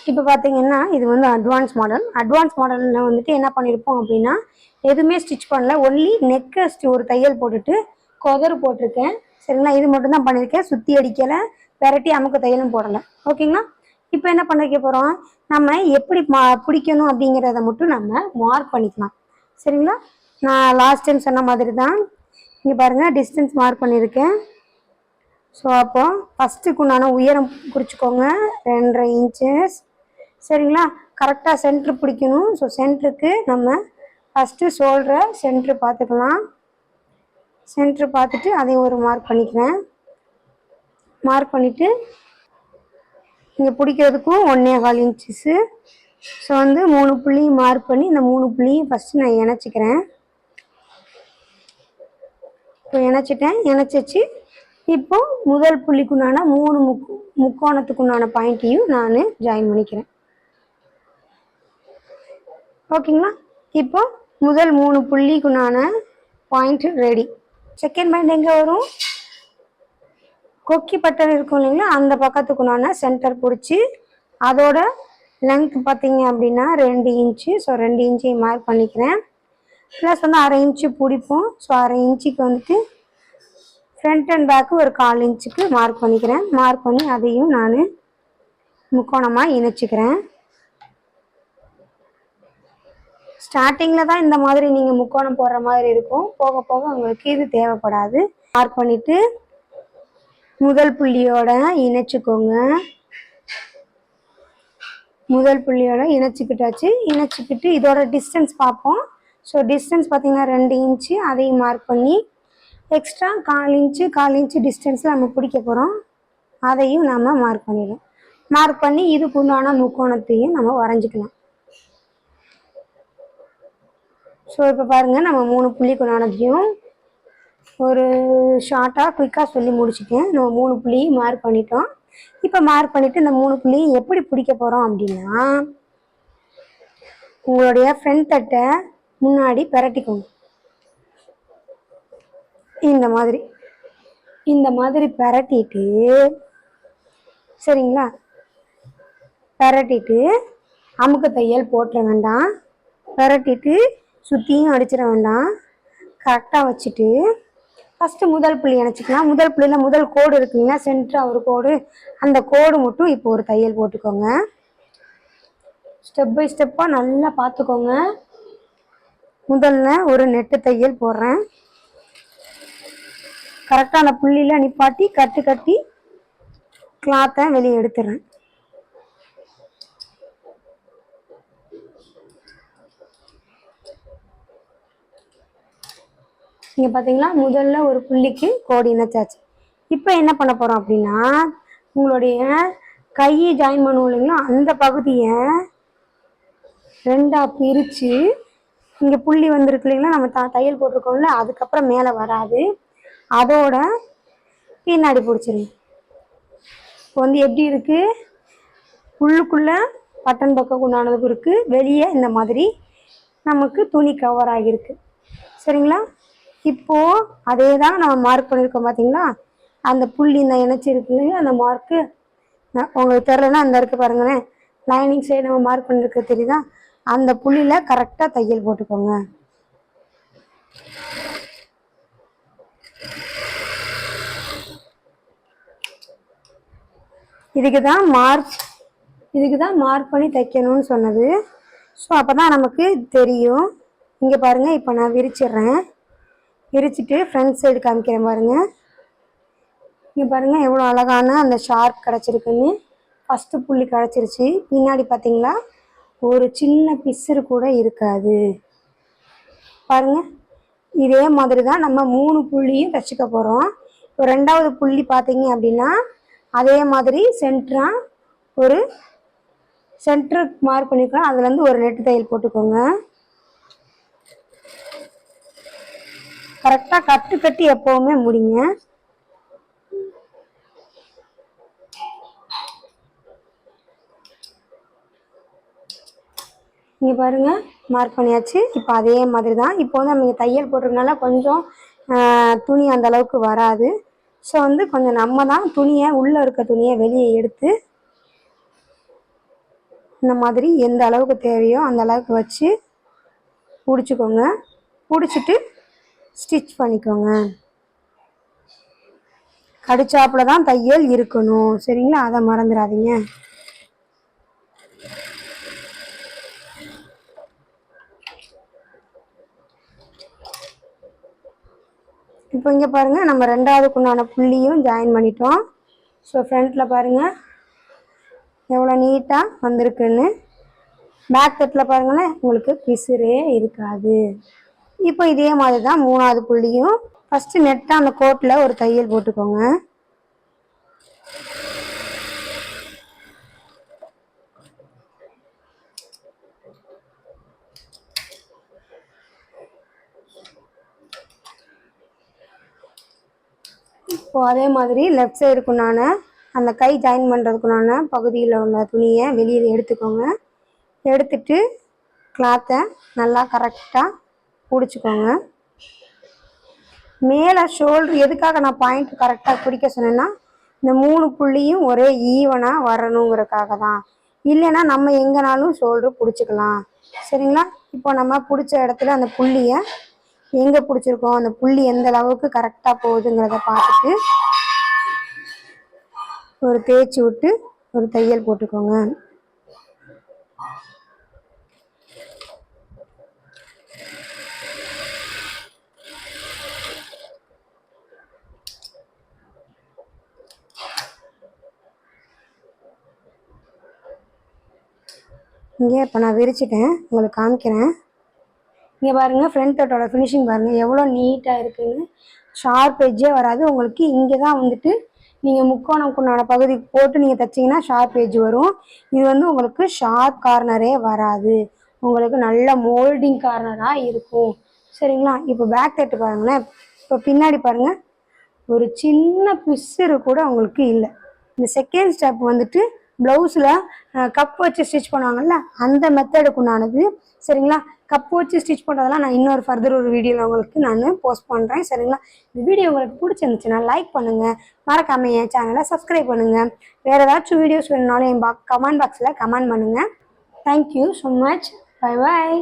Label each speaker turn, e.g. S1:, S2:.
S1: இப்போ பார்த்தீங்கன்னா இது வந்து அட்வான்ஸ் மாடலில் வந்துட்டு என்ன பண்ணியிருப்போம் அப்படின்னா எதுவுமே ஸ்டிச் பண்ணல, ஒன்லி நெக்கை ஒரு தையல் போட்டுட்டு கொதறு போட்டிருக்கேன். சரிங்களா, இது மட்டும் தான் பண்ணியிருக்கேன். சுற்றி அடிக்கலை, வெரைட்டி அமுக்கு தையலும் போடலை. ஓகேங்களா, இப்போ என்ன பண்ணிக்க போகிறோம், நம்ம எப்படி பிடிக்கணும் அப்படிங்கிறத மட்டும் நம்ம மார்க் பண்ணிக்கலாம். சரிங்களா, நான் லாஸ்ட் டைம் சொன்ன மாதிரி தான் இங்கே பாருங்கள் டிஸ்டன்ஸ் மார்க் பண்ணியிருக்கேன். ஸோ அப்போ ஃபஸ்ட்டுக்கு உண்டான உயரம் குறிச்சிக்கோங்க 2.5 இன்ச்சஸ். சரிங்களா, கரெக்டாக சென்ட்ரு பிடிக்கணும். ஸோ சென்ட்ருக்கு நம்ம ஃபஸ்ட்டு ஷோல்டரை சென்ட்ரு பார்த்துக்கலாம். சென்ட்ரு பார்த்துட்டு அதையும் ஒரு மார்க் பண்ணிக்கிறேன். மார்க் பண்ணிவிட்டு இங்கே பிடிக்கிறதுக்கும் 1.25 இன்ச்சஸ்ஸு. ஸோ வந்து 3 புள்ளியும் மார்க் பண்ணி இந்த 3 புள்ளியும் ஃபஸ்ட்டு நான் இணைச்சிக்கிறேன். இப்போ இணைச்சி வச்சு இப்போ முதல் புள்ளிக்குண்டான 3 முக்கோணத்துக்குண்டான பாயிண்ட்டையும் நான் ஜாயின் பண்ணிக்கிறேன். ஓகேங்களா, இப்போ முதல் 3 புள்ளிக்குண்டான பாயிண்ட் ரெடி. செகண்ட் பாயிண்ட் எங்கே வரும், கொக்கி பட்டன் இருக்கும் இல்லைங்களா, அந்த பக்கத்துக்குண்டான சென்டர் பிடிச்சி அதோட லென்த் பார்த்தீங்க அப்படின்னா 2 இன்ச்சு. ஸோ 2 இன்ச்சையும் மார்க் பண்ணிக்கிறேன். ப்ளஸ் வந்து 1/2 இன்ச்சு பிடிப்போம். ஸோ 1/2 இன்ச்சுக்கு வந்துட்டு ஃப்ரண்ட் அண்ட் பேக்கு ஒரு 1/4 இன்ச்சுக்கு மார்க் பண்ணிக்கிறேன். மார்க் பண்ணி அதையும் நான் முக்கோணமாக இணைச்சிக்கிறேன். ஸ்டார்டிங்கில் தான் இந்த மாதிரி நீங்கள் முக்கோணம் போடுற மாதிரி இருக்கும், போக போக உங்களுக்கு இது தேவைப்படாது. மார்க் பண்ணிவிட்டு முதல் புள்ளியோட இணைச்சிக்கோங்க. முதல் புள்ளியோட இணைச்சிக்கிட்டாச்சு. இணைச்சிக்கிட்டு இதோட டிஸ்டன்ஸ் பார்ப்போம். ஸோ டிஸ்டன்ஸ் பார்த்தீங்கன்னா 2 இன்ச்சு. அதையும் மார்க் பண்ணி எக்ஸ்ட்ரா 1/4 இன்ச்சு டிஸ்டன்ஸில் நம்ம பிடிக்க போகிறோம். அதையும் நம்ம மார்க் பண்ணிடுவோம். மார்க் பண்ணி இதுக்கு உண்டான முக்கோணத்தையும் நம்ம வரைஞ்சிக்கலாம். ஸோ இப்போ பாருங்கள், நம்ம 3 புள்ளிக்குண்டானதையும் ஒரு ஷார்ட்டாக குயிக்காக சொல்லி முடிச்சுட்டேன். நம்ம 3 புள்ளியும் மார்க் பண்ணிட்டோம். இப்போ மார்க் பண்ணிவிட்டு இந்த 3 புள்ளியும் எப்படி பிடிக்க போகிறோம் அப்படின்னா, உங்களுடைய ஃப்ரண்ட் தட்டை முன்னாடி பிரட்டிக்கோங்க. இந்த மாதிரி பிரட்டிட்டு, சரிங்களா, பிரட்டிட்டு அமுக்கு தையல் போட்டுற வேண்டாம். பிரட்டிட்டு சுற்றியும் அடிச்சிட வேண்டாம். கரெக்டாக வச்சுட்டு ஃபஸ்ட்டு முதல் புள்ளி இணைச்சிக்கலாம். முதல் புள்ளியில் முதல் கோடு இருக்குங்களா, சென்டராக ஒரு கோடு, அந்த கோடு மட்டும் இப்போ ஒரு தையல் போட்டுக்கோங்க. ஸ்டெப் பை ஸ்டெப்பாக நல்லா பார்த்துக்கோங்க. முதல்ல ஒரு நெட்டு தையல் போடுறேன். கரெக்டாக அந்த புள்ளியில் நிப்பாட்டி கட்டி கிளாத்தை வெளியே எடுத்துடுறேன். இங்கே பார்த்தீங்களா, முதல்ல ஒரு புள்ளிக்கு கோடு இணைச்சாச்சு. இப்போ என்ன பண்ண போகிறோம் அப்படின்னா, உங்களுடைய கையை ஜாயின் பண்ணுவோம் இல்லைங்களா, அந்த பகுதியை 2ஆக பிரித்து இங்கே புள்ளி வந்துருக்கு இல்லைங்களா, நம்ம தையல் போட்டிருக்கோம்ல, அதுக்கப்புறம் மேலே வராது, அதோட பின்னாடி பிடிச்சிருங்க. இப்போ வந்து எப்படி இருக்குது, உள்ளுக்குள்ளே பட்டன் பக்கம் உண்டானதும் இருக்குது, வெளியே இந்த மாதிரி நமக்கு துணி கவர் ஆகியிருக்கு. சரிங்களா, இப்போது அதே தான் நம்ம மார்க் பண்ணியிருக்கோம் பார்த்தீங்களா, அந்த புள்ளி இந்த இணைச்சிருக்கு இல்லைங்களா, அந்த மார்க்கு உங்களுக்கு தெரிலன்னா அந்த இருக்குது பாருங்களேன், லைனிங் சைடு நம்ம மார்க் பண்ணியிருக்க தெரியுதா, அந்த புள்ளியில் கரெக்டாக தையல் போட்டுக்கோங்க. இதுக்கு தான் மார்க் பண்ணி தைக்கணும்னு சொன்னது. ஸோ அப்போ தான் நமக்கு தெரியும். இங்கே பாருங்கள், இப்போ நான் விரிச்சிட்றேன். விரிச்சிட்டு ஃப்ரண்ட் சைடு காமிக்கிறேன் பாருங்கள். இங்கே பாருங்கள் எவ்வளோ அழகான அந்த ஷார்ப் கிடச்சிருக்குன்னு. ஃபஸ்ட்டு புள்ளி கிடச்சிருச்சு. பின்னாடி பார்த்தீங்களா ஒரு சின்ன பிசுறு கூட இருக்காது. பாருங்கள், இதே மாதிரி தான் நம்ம 3 புள்ளியும் தைச்சிக்க போகிறோம். இப்போ 2வது புள்ளி பார்த்தீங்க அப்படின்னா அதே மாதிரி சென்டராக ஒரு சென்டருக்கு மார்க் பண்ணிக்கலாம். அதுலேருந்து ஒரு நெட்டு தையல் போட்டுக்கோங்க. கரெக்டாக கட்டி எப்போவுமே முடிங்க. இங்கே பாருங்கள், மார்க் பண்ணியாச்சு. இப்போ அதே மாதிரி தான். இப்போ வந்து நம்ம தையல் போட்டிருக்கனால கொஞ்சம் துணி அந்த அளவுக்கு வராது. ஸோ வந்து கொஞ்சம் நம்ம தான் துணியை, உள்ளே இருக்க துணியை வெளியே எடுத்து இந்த மாதிரி எந்த அளவுக்கு தேவையோ அந்த அளவுக்கு வச்சு பிடிச்சிக்கோங்க. பிடிச்சிட்டு ஸ்டிச் பண்ணிக்கோங்க. கடிச்சாப்புல தான் தையல் இருக்கணும், சரிங்களா? அதை மறந்துடாதீங்க. இப்போ இங்கே பாருங்கள், நம்ம ரெண்டாவதுக்குண்டான புள்ளியும் ஜாயின் பண்ணிட்டோம். ஸோ ஃப்ரண்ட்டில் பாருங்கள் எவ்வளோ நீட்டாக வந்திருக்குன்னு. பேக் தட்டில் பாருங்களேன், உங்களுக்கு பிசுறே இருக்காது. இப்போ இதே மாதிரி தான் மூணாவது புள்ளியும். ஃபஸ்ட்டு நெட்டாக அந்த கோட்டில் ஒரு தையல் போட்டுக்கோங்க. இப்போது அதே மாதிரி லெஃப்ட் சைடுக்குண்டான அந்த கை ஜாயின் பண்ணுறதுக்குண்டான பகுதியில் உள்ள துணியை வெளியில் எடுத்துக்கோங்க. எடுத்துட்டு கிளாத்தை நல்லா கரெக்டாக பிடிச்சிக்கோங்க. மேலே ஷோல்ட்ரு எதுக்காக நான் பாயிண்ட் கரெக்டாக பிடிக்க சொன்னேன்னா, இந்த 3 புள்ளியும் ஒரே ஈவனாக வரணுங்கிறதுக்காக தான். இல்லைன்னா நம்ம எங்கேனாலும் ஷோல்ட்ரு பிடிச்சிக்கலாம், சரிங்களா? இப்போ நம்ம பிடிச்ச இடத்துல அந்த புள்ளியை எங்கே பிடிச்சிருக்கோம், அந்த புள்ளி எந்த அளவுக்கு கரெக்டாக போகுதுங்கிறத பார்த்துட்டு ஒரு தேய்ச்சி விட்டு ஒரு தையல் போட்டுக்கோங்க. இங்கே இப்போ நான் விரிச்சிட்டேன், உங்களுக்கு காமிக்கிறேன். இங்கே பாருங்கள், ஃப்ரண்ட் தட்டோட ஃபினிஷிங் பாருங்கள் எவ்வளோ நீட்டாக இருக்குதுன்னு. ஷார்ப் எட்ஜே வராது உங்களுக்கு. இங்கே தான் வந்துட்டு நீங்கள் முக்கோணக்குண்டான பகுதி போட்டு நீங்கள் தைச்சிங்கன்னா ஷார்ப் எட்ஜ் வரும். இது வந்து உங்களுக்கு ஷார்ப் கார்னரே வராது, உங்களுக்கு நல்ல மோல்டிங் கார்னராக இருக்கும், சரிங்களா? இப்போ பேக் தட்டு பாருங்களேன். இப்போ பின்னாடி பாருங்கள், ஒரு சின்ன பிசுறு கூட உங்களுக்கு இல்லை. இந்த செகண்ட் ஸ்டெப் வந்துட்டு ப்ளவுஸில் கப் வச்சு ஸ்டிச் பண்ணுவாங்கள்ல, அந்த மெத்தடுக்குண்டானது, சரிங்களா? கப் வச்சு ஸ்டிச் பண்ணுறதெல்லாம் நான் இன்னொரு ஃபர்தர் ஒரு வீடியோவில் உங்களுக்கு நான் போஸ்ட் பண்ணுறேன், சரிங்களா? இந்த வீடியோ உங்களுக்கு பிடிச்சிருந்துச்சுன்னா லைக் பண்ணுங்கள், மறக்காமல் என் சேனலை சப்ஸ்கிரைப் பண்ணுங்கள். வேறு ஏதாச்சும் வீடியோஸ் வேணுனாலும் என் கமெண்ட் பாக்ஸில் கமெண்ட் பண்ணுங்கள். Thank you so much. Bye bye.